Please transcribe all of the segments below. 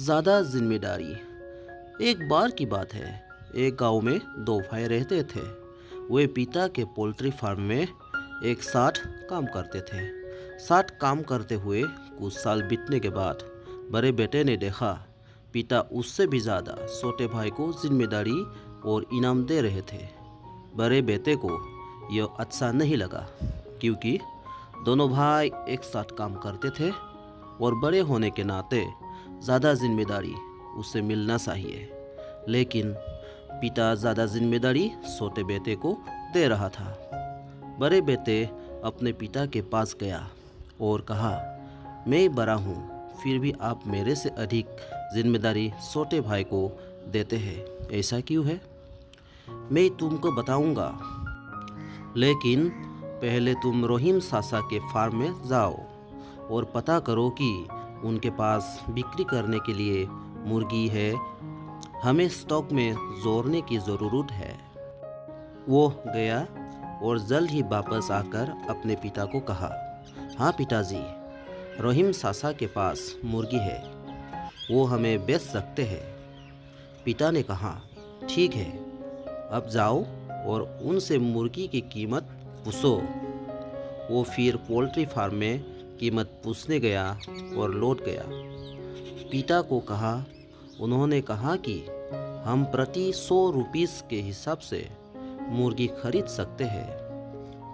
ज़्यादा जिम्मेदारी। एक बार की बात है, एक गांव में दो भाई रहते थे। वे पिता के पोल्ट्री फार्म में एक साथ काम करते थे। साथ काम करते हुए कुछ साल बीतने के बाद बड़े बेटे ने देखा पिता उससे भी ज़्यादा छोटे भाई को जिम्मेदारी और इनाम दे रहे थे। बड़े बेटे को यह अच्छा नहीं लगा, क्योंकि दोनों भाई एक साथ काम करते थे और बड़े होने के नाते ज़्यादा जिम्मेदारी उसे मिलना चाहिए। लेकिन पिता ज़्यादा जिम्मेदारी छोटे बेटे को दे रहा था। बड़े बेटे अपने पिता के पास गया और कहा, मैं बड़ा हूँ, फिर भी आप मेरे से अधिक जिम्मेदारी छोटे भाई को देते हैं, ऐसा क्यों है? मैं तुमको बताऊंगा, लेकिन पहले तुम रहीम चाचा के फार्म में जाओ और पता करो कि उनके पास बिक्री करने के लिए मुर्गी है। हमें स्टॉक में जोड़ने की ज़रूरत है। वो गया और जल्द ही वापस आकर अपने पिता को कहा, हाँ पिताजी, रहीम चाचा के पास मुर्गी है, वो हमें बेच सकते हैं। पिता ने कहा, ठीक है, अब जाओ और उनसे मुर्गी की कीमत पूछो। वो फिर पोल्ट्री फार्म में कीमत पूछने गया और लौट गया। पिता को कहा, उन्होंने कहा कि हम प्रति 100 रुपीस के हिसाब से मुर्गी खरीद सकते हैं।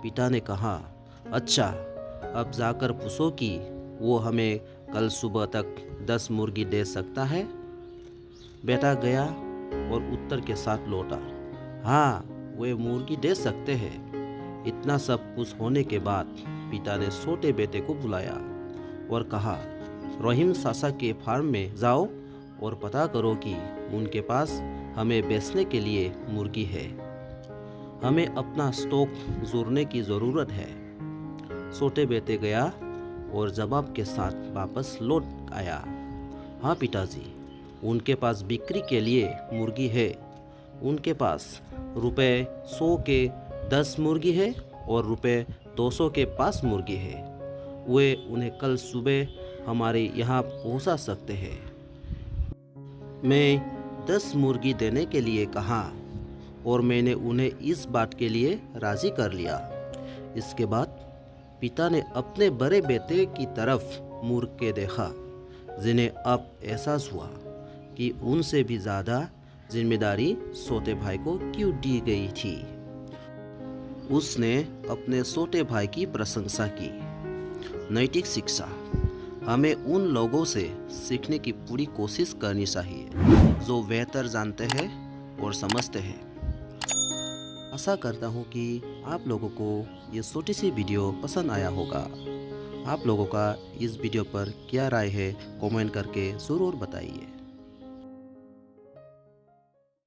पिता ने कहा, अच्छा, अब जाकर पूछो कि वो हमें कल सुबह तक 10 मुर्गी दे सकता है। बेटा गया और उत्तर के साथ लौटा, हाँ, वे मुर्गी दे सकते हैं। इतना सब कुछ होने के बाद पिता ने छोटे बेटे को बुलाया और कहा, रहीम चाचा के फार्म में जाओ और पता करो कि उनके पास हमें बेचने के लिए मुर्गी है। हमें अपना स्टॉक जोड़ने की ज़रूरत है। छोटे बेटे गया और जवाब के साथ वापस लौट आया, हाँ पिताजी, उनके पास बिक्री के लिए मुर्गी है। उनके पास रुपए 100 के 10 मुर्गी है और रुपए 200 के 5 मुर्गी है। वे उन्हें कल सुबह हमारे यहाँ पहुँचा सकते हैं। मैं 10 मुर्गी देने के लिए कहा और मैंने उन्हें इस बात के लिए राज़ी कर लिया। इसके बाद पिता ने अपने बड़े बेटे की तरफ मुड़ के देखा, जिन्हें अब एहसास हुआ कि उनसे भी ज़्यादा जिम्मेदारी छोटे भाई को क्यों दी गई थी। उसने अपने छोटे भाई की प्रशंसा की। नैतिक शिक्षा। हमें उन लोगों से सीखने की पूरी कोशिश करनी चाहिए जो बेहतर जानते हैं और समझते हैं। आशा करता हूँ कि आप लोगों को ये छोटी सी वीडियो पसंद आया होगा। आप लोगों का इस वीडियो पर क्या राय है, कमेंट करके ज़रूर बताइए।